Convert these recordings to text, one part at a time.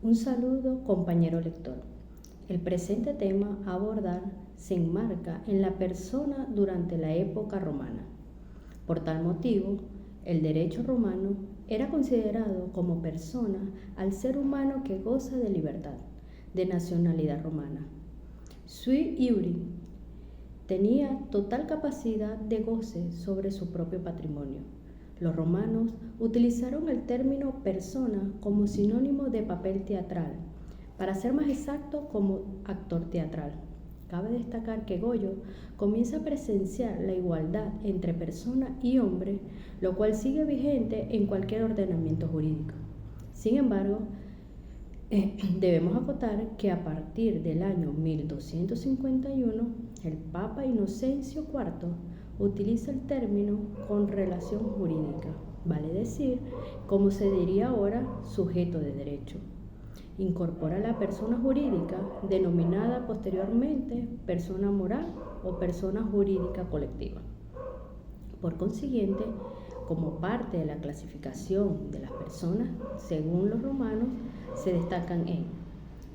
Un saludo, compañero lector. El presente tema a abordar se enmarca en la persona durante la época romana. Por tal motivo, el derecho romano era considerado como persona al ser humano que goza de libertad, de nacionalidad romana. Sui iuri tenía total capacidad de goce sobre su propio patrimonio. Los romanos utilizaron el término persona como sinónimo de papel teatral, para ser más exacto como actor teatral. Cabe destacar que Goyo comienza a presenciar la igualdad entre persona y hombre, lo cual sigue vigente en cualquier ordenamiento jurídico. Sin embargo, debemos acotar que a partir del año 1251, el Papa Inocencio IV utiliza el término con relación jurídica, vale decir, como se diría ahora, sujeto de derecho. Incorpora la persona jurídica, denominada posteriormente persona moral o persona jurídica colectiva. Por consiguiente, como parte de la clasificación de las personas, según los romanos, se destacan en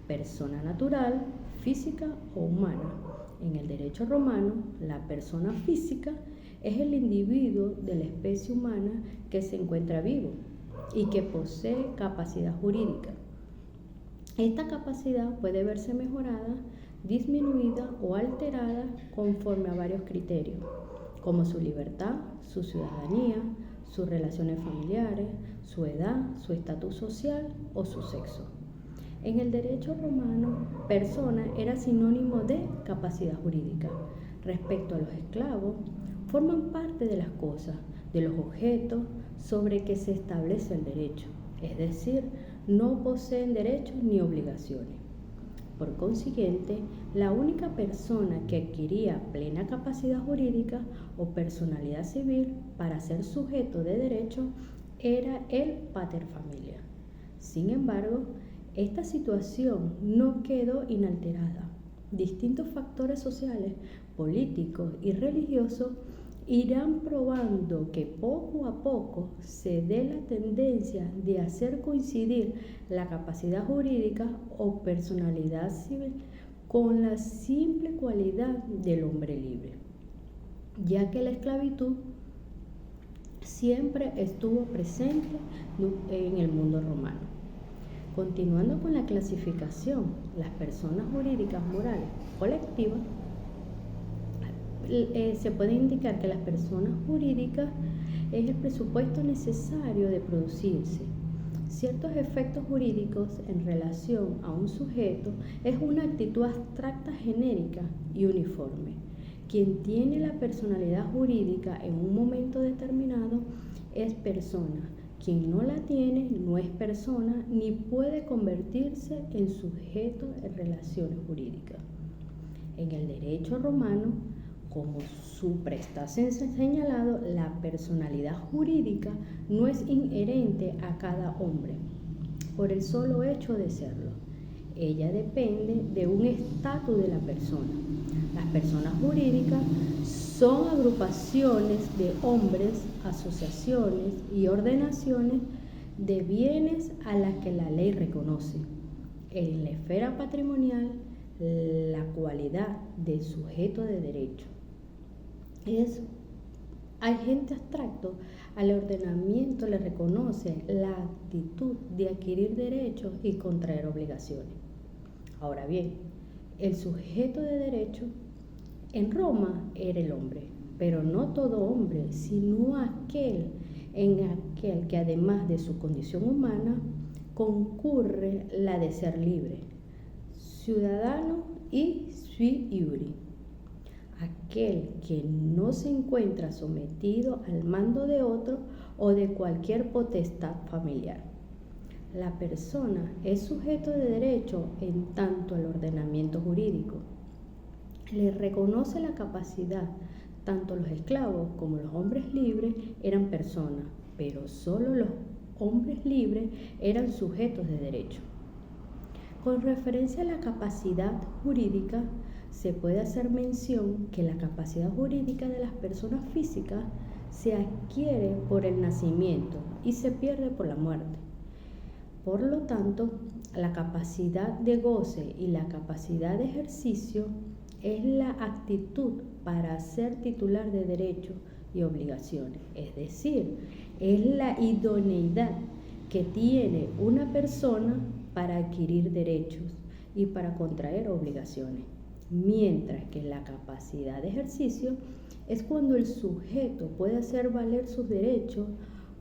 persona natural, física o humana. En el derecho romano, la persona física es el individuo de la especie humana que se encuentra vivo y que posee capacidad jurídica. Esta capacidad puede verse mejorada, disminuida o alterada conforme a varios criterios, como su libertad, su ciudadanía, sus relaciones familiares, su edad, su estatus social o su sexo. En el derecho romano, persona era sinónimo de capacidad jurídica. Respecto a los esclavos, forman parte de las cosas, de los objetos sobre que se establece el derecho, es decir, no poseen derechos ni obligaciones. Por consiguiente, la única persona que adquiría plena capacidad jurídica o personalidad civil para ser sujeto de derecho era el paterfamilias. Sin embargo, esta situación no quedó inalterada. Distintos factores sociales, políticos y religiosos irán probando que poco a poco se dé la tendencia de hacer coincidir la capacidad jurídica o personalidad civil con la simple cualidad del hombre libre, ya que la esclavitud siempre estuvo presente en el mundo romano. Continuando con la clasificación, las personas jurídicas morales colectivas, se puede indicar que las personas jurídicas es el presupuesto necesario de producirse ciertos efectos jurídicos en relación a un sujeto. Es una actitud abstracta, genérica y uniforme. Quien tiene la personalidad jurídica en un momento determinado es persona. Quien no la tiene no es persona ni puede convertirse en sujeto en relaciones jurídicas. En el derecho romano, como su prestación se ha señalado, la personalidad jurídica no es inherente a cada hombre por el solo hecho de serlo. Ella depende de un estatus de la persona. Las personas jurídicas son agrupaciones de hombres, asociaciones y ordenaciones de bienes a las que la ley reconoce. En la esfera patrimonial, la cualidad de sujeto de derecho es agente abstracto. Al ordenamiento le reconoce la actitud de adquirir derechos y contraer obligaciones. Ahora bien, el sujeto de derecho en Roma era el hombre, pero no todo hombre, sino aquel que además de su condición humana concurre la de ser libre, ciudadano y sui iuri. Aquel que no se encuentra sometido al mando de otro o de cualquier potestad familiar. La persona es sujeto de derecho en tanto el ordenamiento jurídico le reconoce la capacidad. Tanto los esclavos como los hombres libres eran personas, pero solo los hombres libres eran sujetos de derecho. Con referencia a la capacidad jurídica, se puede hacer mención que la capacidad jurídica de las personas físicas se adquiere por el nacimiento y se pierde por la muerte. Por lo tanto, la capacidad de goce y la capacidad de ejercicio es la actitud para ser titular de derechos y obligaciones, es decir, es la idoneidad que tiene una persona para adquirir derechos y para contraer obligaciones, mientras que la capacidad de ejercicio es cuando el sujeto puede hacer valer sus derechos,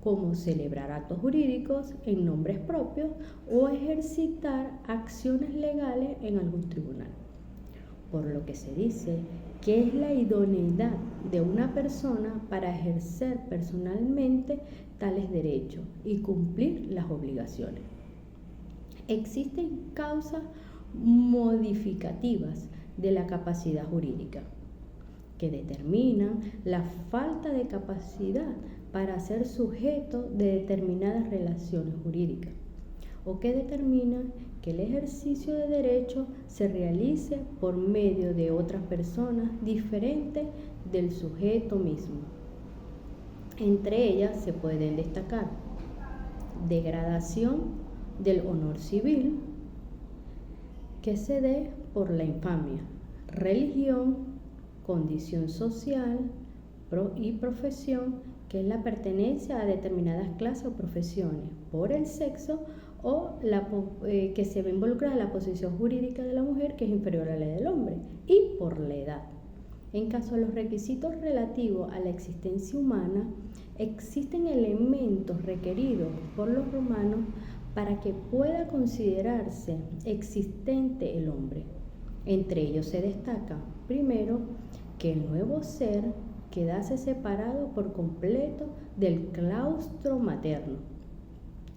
como celebrar actos jurídicos en nombres propios o ejercitar acciones legales en algún tribunal. Por lo que se dice que es la idoneidad de una persona para ejercer personalmente tales derechos y cumplir las obligaciones. Existen causas modificativas de la capacidad jurídica que determinan la falta de capacidad para ser sujeto de determinadas relaciones jurídicas, o que determinan que el ejercicio de derechos se realice por medio de otras personas diferentes del sujeto mismo. Entre ellas se pueden destacar degradación del honor civil, que se dé por la infamia, religión, condición social y profesión, que es la pertenencia a determinadas clases o profesiones, por el sexo o que se ve involucrada la posición jurídica de la mujer, que es inferior a la del hombre, y por la edad. En caso de los requisitos relativos a la existencia humana, existen elementos requeridos por los romanos para que pueda considerarse existente el hombre. Entre ellos se destaca, primero, que el nuevo ser quedase separado por completo del claustro materno.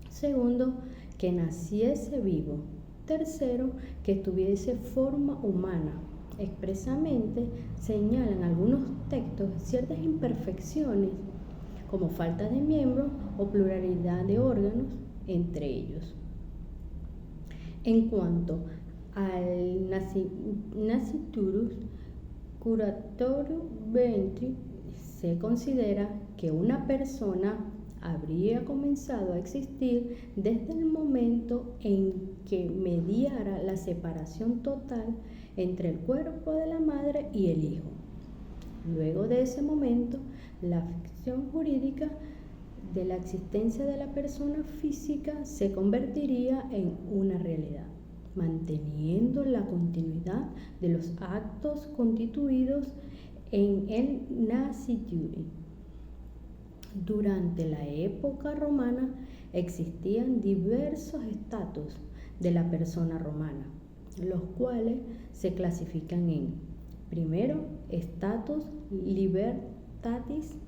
Segundo, que naciese vivo. Tercero, que tuviese forma humana. Expresamente señalan algunos textos ciertas imperfecciones, como falta de miembros o pluralidad de órganos, entre ellos. En cuanto al nasciturus curatorio ventri, se considera que una persona habría comenzado a existir desde el momento en que mediara la separación total entre el cuerpo de la madre y el hijo. Luego de ese momento, la ficción jurídica de la existencia de la persona física se convertiría en una realidad, manteniendo la continuidad de los actos constituidos en el nasciturus. Durante la época romana existían diversos estatus de la persona romana, los cuales se clasifican en: primero, status libertatis.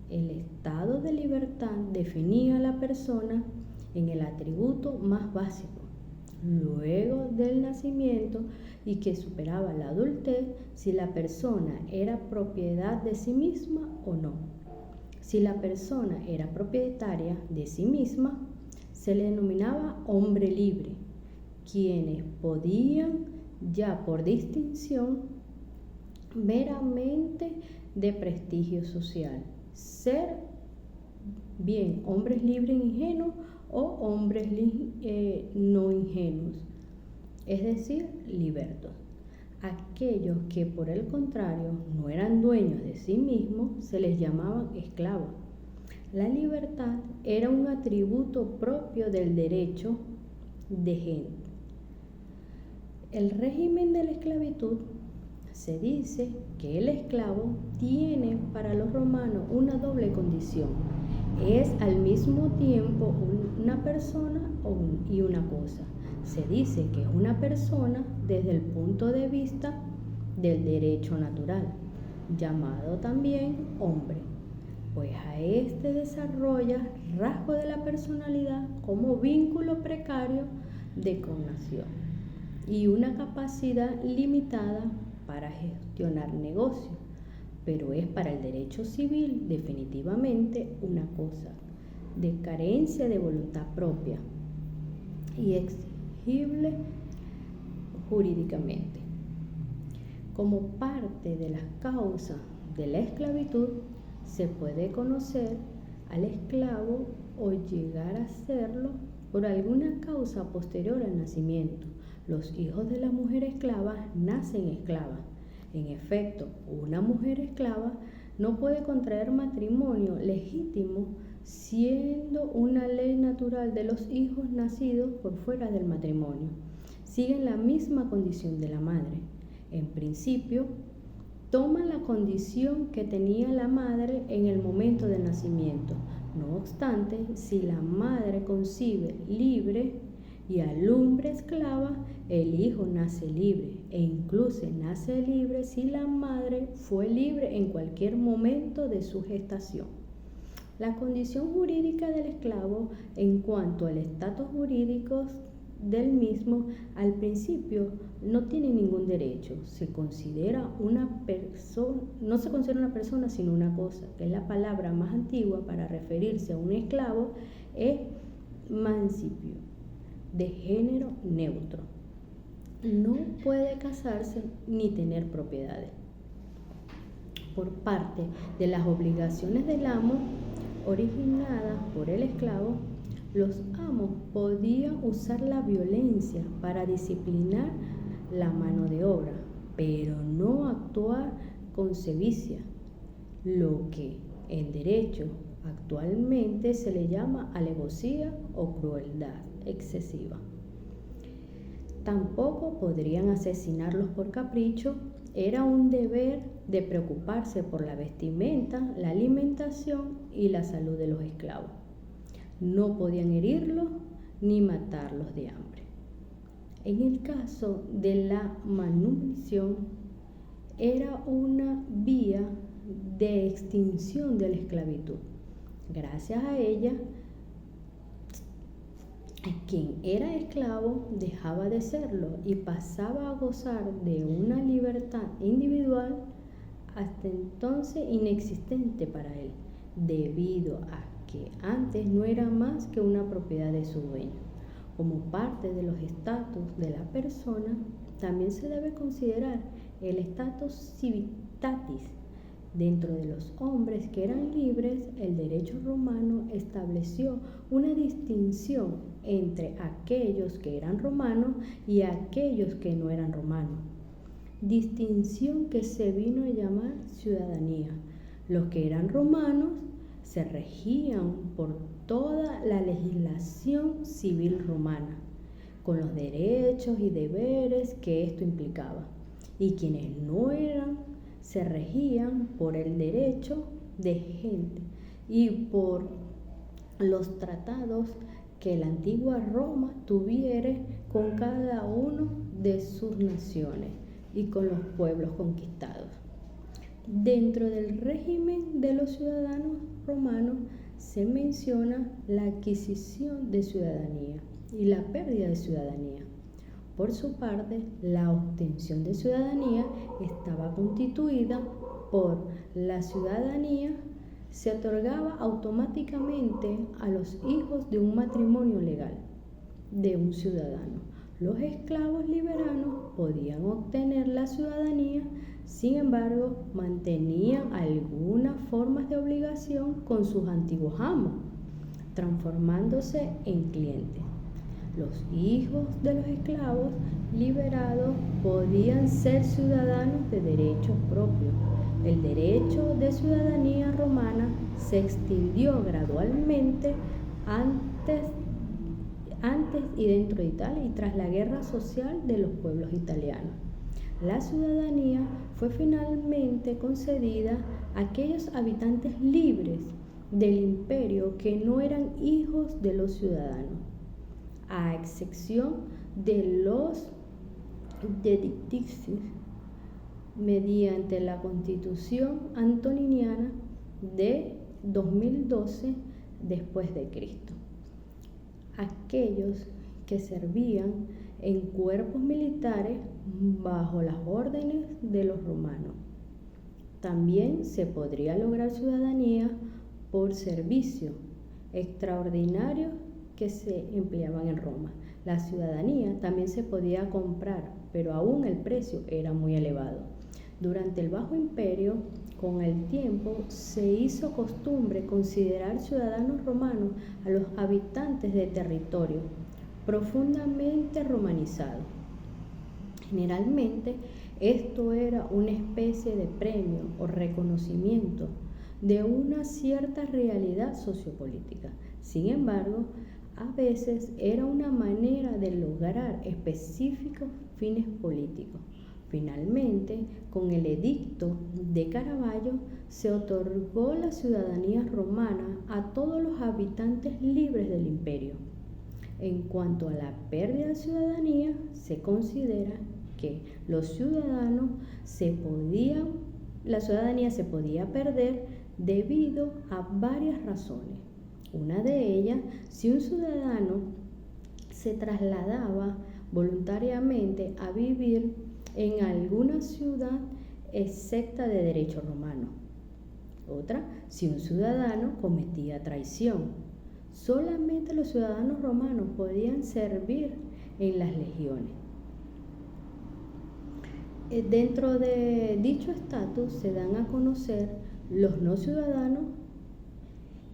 El estado de libertad definía a la persona en el atributo más básico, luego del nacimiento, y que superaba la adultez si la persona era propiedad de sí misma o no. Si la persona era propietaria de sí misma, se le denominaba hombre libre, quienes podían, ya por distinción meramente de prestigio social, ser bien hombres libres ingenuos o hombres no ingenuos, es decir, libertos. Aquellos que por el contrario no eran dueños de sí mismos se les llamaban esclavos. La libertad era un atributo propio del derecho de gente. El régimen de la esclavitud, se dice que el esclavo tiene para los romanos una doble condición. Es al mismo tiempo una persona y una cosa. Se dice que es una persona desde el punto de vista del derecho natural, llamado también hombre, pues a este desarrolla rasgos de la personalidad como vínculo precario de connación y una capacidad limitada para gestionar negocios, pero es para el derecho civil definitivamente una cosa de carencia de voluntad propia y exigible jurídicamente. Como parte de las causas de la esclavitud, se puede conocer al esclavo o llegar a serlo por alguna causa posterior al nacimiento. Los hijos de la mujer esclava nacen esclavas. En efecto, una mujer esclava no puede contraer matrimonio legítimo, siendo una ley natural de los hijos nacidos por fuera del matrimonio. Siguen la misma condición de la madre. En principio, toman la condición que tenía la madre en el momento del nacimiento. No obstante, si la madre concibe libre y alumbra esclava, el hijo nace libre, e incluso nace libre si la madre fue libre en cualquier momento de su gestación. La condición jurídica del esclavo en cuanto al estatus jurídico del mismo, al principio no tiene ningún derecho. No se considera una persona sino una cosa, que es la palabra más antigua para referirse a un esclavo, es mancipio, de género neutro. No puede casarse ni tener propiedades. Por parte de las obligaciones del amo originadas por el esclavo, los amos podían usar la violencia para disciplinar la mano de obra, pero no actuar con sevicia, lo que en derecho actualmente se le llama alevosía o crueldad excesiva. Tampoco podrían asesinarlos por capricho. Era un deber de preocuparse por la vestimenta, la alimentación y la salud de los esclavos. No podían herirlos ni matarlos de hambre. En el caso de la manutención, era una vía de extinción de la esclavitud. Gracias a ella, quien era esclavo dejaba de serlo y pasaba a gozar de una libertad individual hasta entonces inexistente para él, debido a que antes no era más que una propiedad de su dueño. Como parte de los estatus de la persona, también se debe considerar el status civitatis. Dentro de los hombres que eran libres, el derecho romano estableció una distinción entre aquellos que eran romanos y aquellos que no eran romanos. Distinción que se vino a llamar ciudadanía. Los que eran romanos se regían por toda la legislación civil romana, con los derechos y deberes que esto implicaba, y quienes no eran se regían por el derecho de gente y por los tratados que la antigua Roma tuviera con cada uno de sus naciones y con los pueblos conquistados. Dentro del régimen de los ciudadanos romanos se menciona la adquisición de ciudadanía y la pérdida de ciudadanía. Por su parte, la obtención de ciudadanía estaba constituida por la ciudadanía se otorgaba automáticamente a los hijos de un matrimonio legal de un ciudadano. Los esclavos liberanos podían obtener la ciudadanía, sin embargo, mantenían algunas formas de obligación con sus antiguos amos, transformándose en clientes. Los hijos de los esclavos liberados podían ser ciudadanos de derechos propios. El derecho de ciudadanía romana se extendió gradualmente antes y dentro de Italia y tras la guerra social de los pueblos italianos. La ciudadanía fue finalmente concedida a aquellos habitantes libres del imperio que no eran hijos de los ciudadanos, a excepción de los dedicticis, mediante la Constitución Antoniniana de 2012 después de Cristo. Aquellos que servían en cuerpos militares bajo las órdenes de los romanos. También se podría lograr ciudadanía por servicio extraordinario que se empleaban en Roma. La ciudadanía también se podía comprar, pero aún el precio era muy elevado. Durante el Bajo Imperio, con el tiempo se hizo costumbre considerar ciudadanos romanos a los habitantes de territorio profundamente romanizado. Generalmente esto era una especie de premio o reconocimiento de una cierta realidad sociopolítica. Sin embargo, a veces era una manera de lograr específicos fines políticos. Finalmente, con el edicto de Caravaggio se otorgó la ciudadanía romana a todos los habitantes libres del imperio. En cuanto a la pérdida de ciudadanía, se considera que la ciudadanía se podía perder debido a varias razones. Una de ellas, si un ciudadano se trasladaba voluntariamente a vivir en alguna ciudad exenta de derecho romano. Otra, si un ciudadano cometía traición. Solamente los ciudadanos romanos podían servir en las legiones. Dentro de dicho estatus se dan a conocer los no ciudadanos,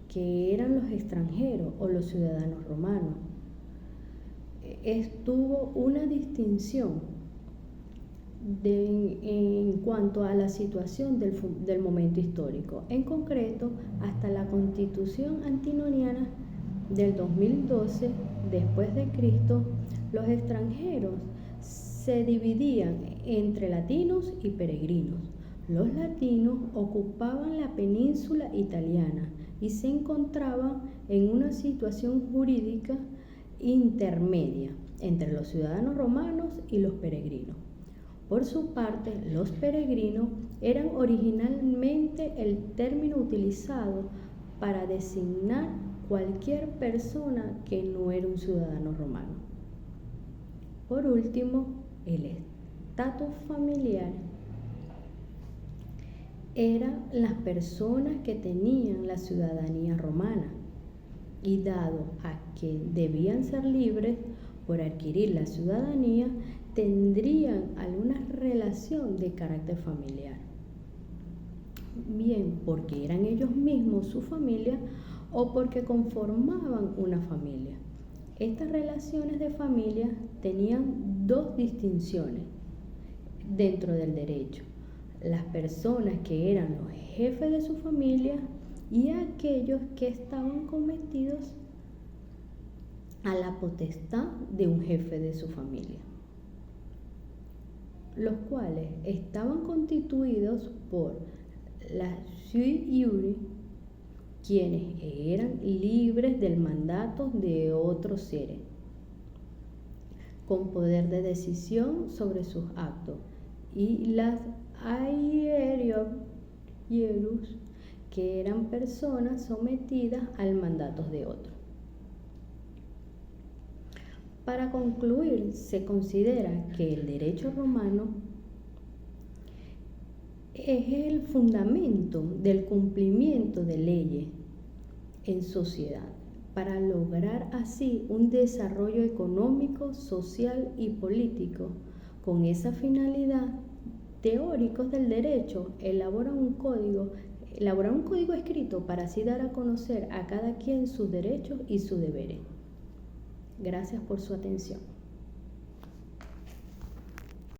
que eran los extranjeros o los ciudadanos romanos. Estuvo una distinción en cuanto a la situación del momento histórico. En concreto, hasta la Constitución antinoniana del 2012 después de Cristo, los extranjeros se dividían entre latinos y peregrinos. Los latinos ocupaban la península italiana y se encontraban en una situación jurídica intermedia entre los ciudadanos romanos y los peregrinos. Por su parte, los peregrinos eran originalmente el término utilizado para designar cualquier persona que no era un ciudadano romano. Por último, el estatus familiar eran las personas que tenían la ciudadanía romana y dado a que debían ser libres por adquirir la ciudadanía, tendrían alguna relación de carácter familiar, bien porque eran ellos mismos su familia o porque conformaban una familia. Estas relaciones de familia tenían dos distinciones dentro del derecho: las personas que eran los jefes de su familia y aquellos que estaban cometidos a la potestad de un jefe de su familia, los cuales estaban constituidos por la sui iure, quienes eran libres del mandato de otros seres, con poder de decisión sobre sus actos, y las aerierus, que eran personas sometidas al mandato de otros. Para concluir, se considera que el derecho romano es el fundamento del cumplimiento de leyes en sociedad, para lograr así un desarrollo económico, social y político. Con esa finalidad, teóricos del derecho elaboran un código escrito para así dar a conocer a cada quien sus derechos y sus deberes. Gracias por su atención.